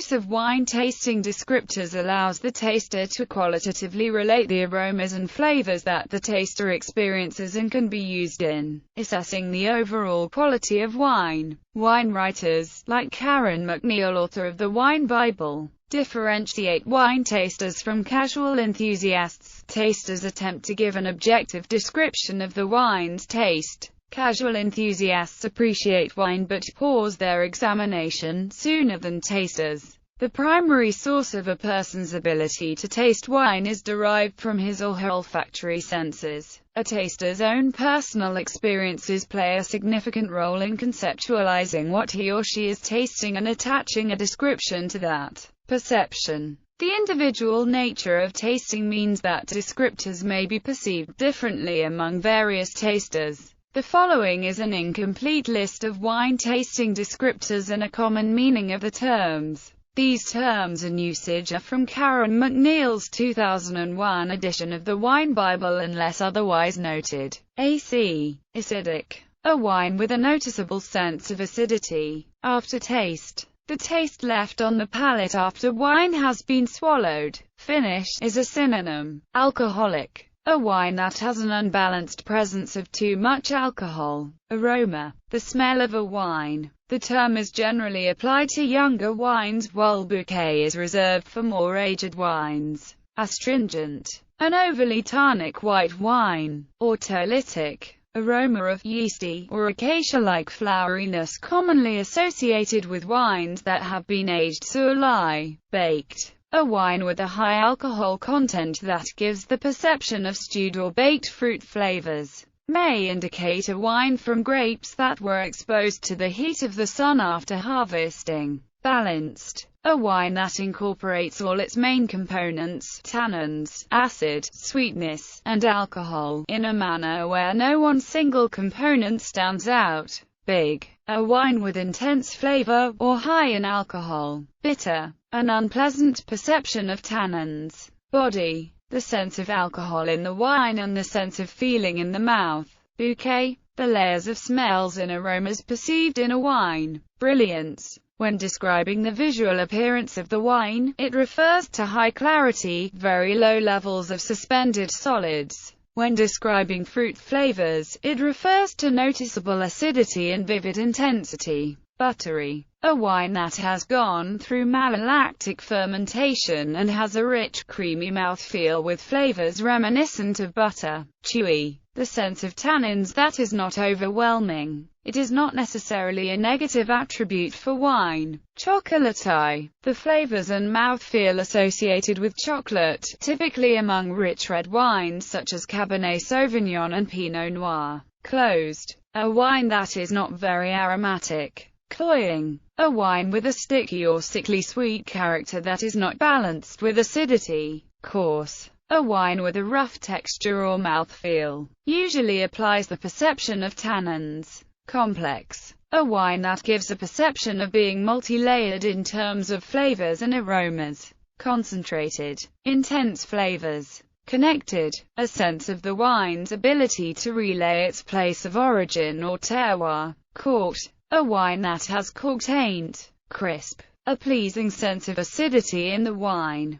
use of wine tasting descriptors allows the taster to qualitatively relate the aromas and flavors that the taster experiences and can be used in assessing the overall quality of wine. Wine writers, like Karen MacNeil, author of the Wine Bible, differentiate wine tasters from casual enthusiasts. Tasters attempt to give an objective description of the wine's taste. Casual enthusiasts appreciate wine but pause their examination sooner than tasters. The primary source of a person's ability to taste wine is derived from his or her olfactory senses. A taster's own personal experiences play a significant role in conceptualizing what he or she is tasting and attaching a description to that perception. The individual nature of tasting means that descriptors may be perceived differently among various tasters. The following is an incomplete list of wine tasting descriptors and a common meaning of the terms. These terms and usage are from Karen MacNeil's 2001 edition of the Wine Bible unless otherwise noted. AC. Acidic. A wine with a noticeable sense of acidity. Aftertaste. The taste left on the palate after wine has been swallowed. Finish is a synonym. Alcoholic. A wine that has an unbalanced presence of too much alcohol. Aroma. The smell of a wine. The term is generally applied to younger wines, while bouquet is reserved for more aged wines. Astringent. An overly tannic white wine. Autolytic. Aroma of yeasty or acacia-like floweriness commonly associated with wines that have been aged sur lie. Baked. A wine with a high alcohol content that gives the perception of stewed or baked fruit flavors. May indicate a wine from grapes that were exposed to the heat of the sun after harvesting. Balanced. A wine that incorporates all its main components, tannins, acid, sweetness, and alcohol, in a manner where no one single component stands out. Big. A wine with intense flavor, or high in alcohol. Bitter. An unpleasant perception of tannins. Body. The sense of alcohol in the wine and the sense of feeling in the mouth. Bouquet. The layers of smells and aromas perceived in a wine. Brilliance. When describing the visual appearance of the wine, it refers to high clarity, very low levels of suspended solids. When describing fruit flavors, it refers to noticeable acidity and vivid intensity. Buttery. A wine that has gone through malolactic fermentation and has a rich, creamy mouthfeel with flavors reminiscent of butter. Chewy. The sense of tannins that is not overwhelming. It is not necessarily a negative attribute for wine. Chocolatey. The flavors and mouthfeel associated with chocolate, typically among rich red wines such as Cabernet Sauvignon and Pinot Noir. Closed. A wine that is not very aromatic. Cloying. A wine with a sticky or sickly sweet character that is not balanced with acidity. Coarse. A wine with a rough texture or mouthfeel. Usually applies the perception of tannins. Complex. A wine that gives a perception of being multi-layered in terms of flavors and aromas. Concentrated. Intense flavors. Connected. A sense of the wine's ability to relay its place of origin or terroir. Corked. A wine that has cork taint. Crisp. A pleasing sense of acidity in the wine.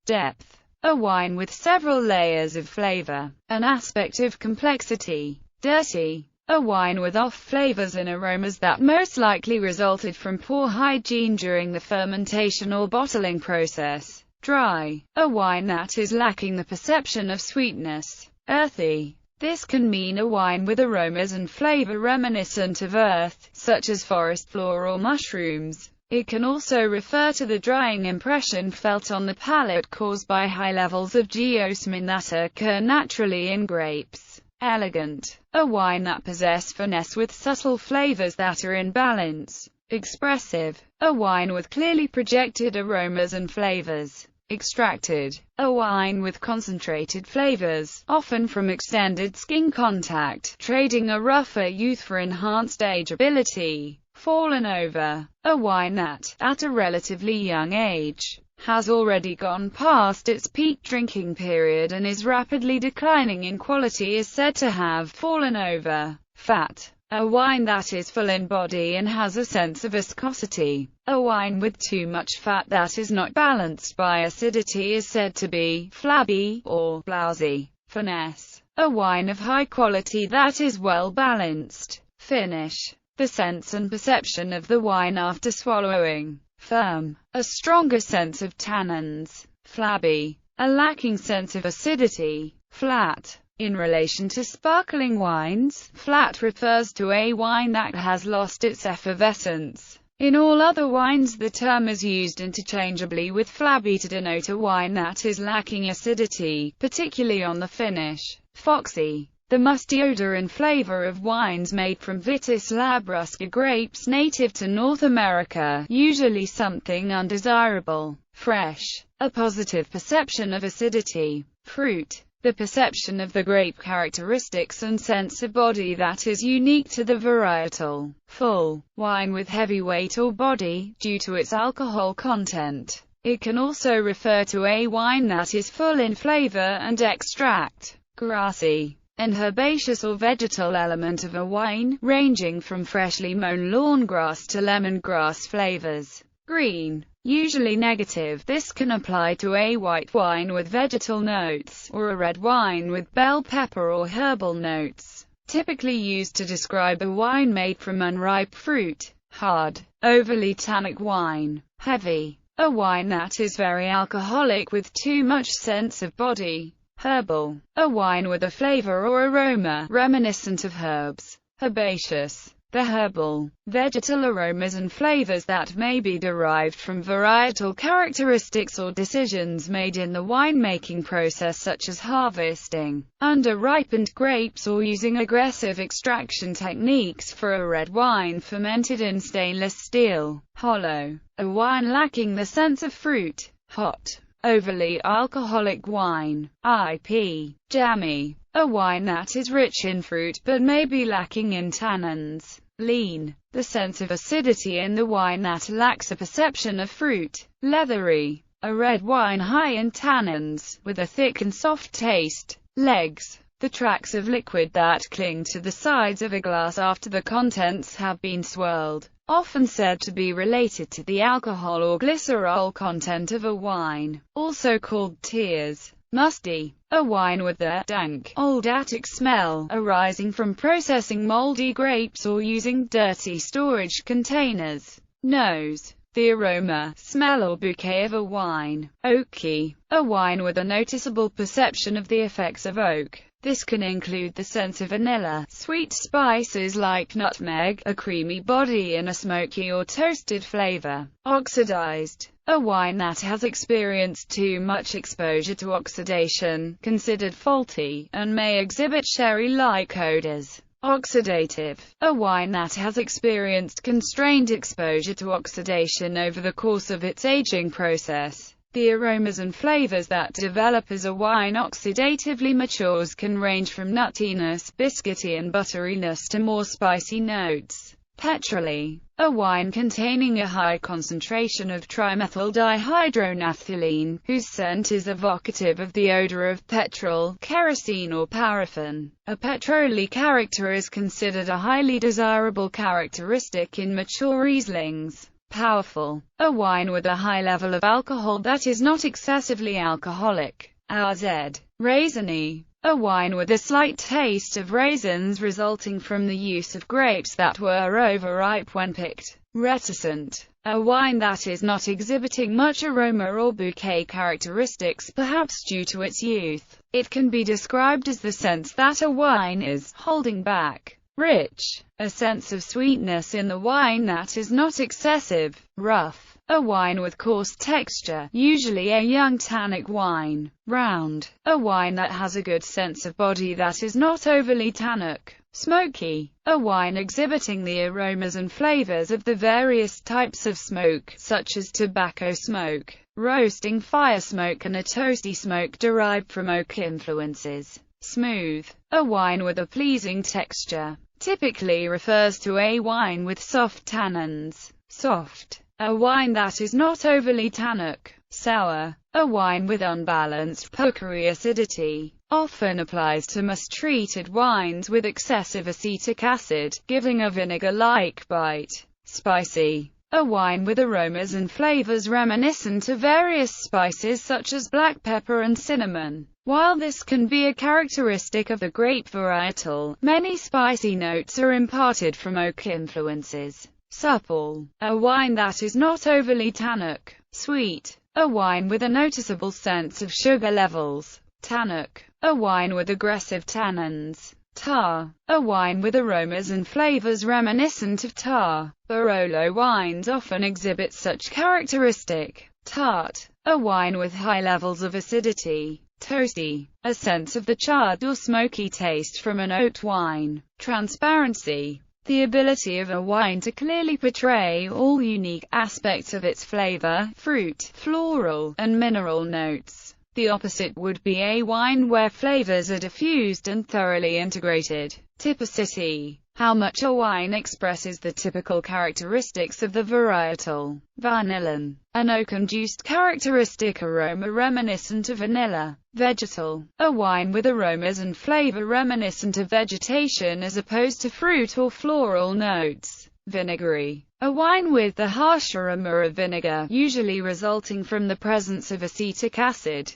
Depth. A wine with several layers of flavor. An aspect of complexity. Dirty. A wine with off flavors and aromas that most likely resulted from poor hygiene during the fermentation or bottling process. Dry. A wine that is lacking the perception of sweetness. Earthy. This can mean a wine with aromas and flavor reminiscent of earth, such as forest floor or mushrooms. It can also refer to the drying impression felt on the palate caused by high levels of geosmin that occur naturally in grapes. Elegant. A wine that possesses finesse with subtle flavors that are in balance. Expressive. A wine with clearly projected aromas and flavors. Extracted. A wine with concentrated flavors, often from extended skin contact, trading a rougher youth for enhanced ageability. Fallen over. A wine that, at a relatively young age, has already gone past its peak drinking period and is rapidly declining in quality is said to have fallen over. Fat. A wine that is full in body and has a sense of viscosity. A wine with too much fat that is not balanced by acidity is said to be flabby or blousy. Finesse. A wine of high quality that is well balanced. Finish. The sense and perception of the wine after swallowing. Firm. A stronger sense of tannins. Flabby. A lacking sense of acidity. Flat. In relation to sparkling wines, flat refers to a wine that has lost its effervescence. In all other wines the term is used interchangeably with flabby to denote a wine that is lacking acidity, particularly on the finish. Foxy. The musty odor and flavor of wines made from Vitis labrusca grapes native to North America, usually something undesirable. Fresh. A positive perception of acidity. Fruit. The perception of the grape characteristics and sense of body that is unique to the varietal. Full. Wine with heavy weight or body, due to its alcohol content. It can also refer to a wine that is full in flavor and extract. Grassy. An herbaceous or vegetal element of a wine, ranging from freshly mown lawn grass to lemongrass flavors. Green. Usually negative. This can apply to a white wine with vegetal notes, or a red wine with bell pepper or herbal notes. Typically used to describe a wine made from unripe fruit. Hard. Overly tannic wine. Heavy. A wine that is very alcoholic with too much sense of body. Herbal. A wine with a flavor or aroma reminiscent of herbs. Herbaceous. The herbal, vegetal aromas and flavors that may be derived from varietal characteristics or decisions made in the winemaking process, such as harvesting under-ripened grapes or using aggressive extraction techniques for a red wine fermented in stainless steel. Hollow. A wine lacking the sense of fruit. Hot. Overly alcoholic wine. IP. Jammy. A wine that is rich in fruit but may be lacking in tannins. Lean. The sense of acidity in the wine that lacks a perception of fruit. Leathery. A red wine high in tannins, with a thick and soft taste. Legs. The tracts of liquid that cling to the sides of a glass after the contents have been swirled. Often said to be related to the alcohol or glycerol content of a wine. Also called tears. Musty. A wine with a dank, old attic smell, arising from processing moldy grapes or using dirty storage containers. Nose. The aroma, smell or bouquet of a wine. Oaky. A wine with a noticeable perception of the effects of oak. This can include the sense of vanilla, sweet spices like nutmeg, a creamy body and a smoky or toasted flavor. Oxidized. A wine that has experienced too much exposure to oxidation, considered faulty, and may exhibit sherry-like odors. Oxidative. A wine that has experienced constrained exposure to oxidation over the course of its aging process. The aromas and flavors that develop as a wine oxidatively matures can range from nuttiness, biscuity and butteriness to more spicy notes. Petrol. A wine containing a high concentration of trimethyl dihydronaphthalene, whose scent is evocative of the odor of petrol, kerosene or paraffin. A petrol-y character is considered a highly desirable characteristic in mature Rieslings. Powerful. A wine with a high level of alcohol that is not excessively alcoholic. RZ. Raisiny. A wine with a slight taste of raisins resulting from the use of grapes that were overripe when picked. Reticent. A wine that is not exhibiting much aroma or bouquet characteristics, perhaps due to its youth. It can be described as the sense that a wine is holding back. Rich. A sense of sweetness in the wine that is not excessive. Rough. A wine with coarse texture, usually a young tannic wine. Round. A wine that has a good sense of body that is not overly tannic. Smoky. A wine exhibiting the aromas and flavors of the various types of smoke, such as tobacco smoke, roasting fire smoke and a toasty smoke derived from oak influences. Smooth. A wine with a pleasing texture. Typically refers to a wine with soft tannins. Soft. A wine that is not overly tannic. Sour, a wine with unbalanced puckery acidity, often applies to must-treated wines with excessive acetic acid, giving a vinegar-like bite. Spicy, a wine with aromas and flavors reminiscent of various spices such as black pepper and cinnamon. While this can be a characteristic of the grape varietal, many spicy notes are imparted from oak influences. Supple, a wine that is not overly tannic. Sweet, a wine with a noticeable sense of sugar levels. Tannic, a wine with aggressive tannins. Tar, a wine with aromas and flavors reminiscent of tar. Barolo wines often exhibit such characteristic. Tart, a wine with high levels of acidity. Toasty, a sense of the charred or smoky taste from an oat wine. Transparency, the ability of a wine to clearly portray all unique aspects of its flavor, fruit, floral, and mineral notes. The opposite would be a wine where flavors are diffused and thoroughly integrated. Typicity, how much a wine expresses the typical characteristics of the varietal. Vanillin, an oak-induced characteristic aroma reminiscent of vanilla. Vegetal, a wine with aromas and flavor reminiscent of vegetation as opposed to fruit or floral notes. Vinegary, a wine with the harsh aroma of vinegar, usually resulting from the presence of acetic acid.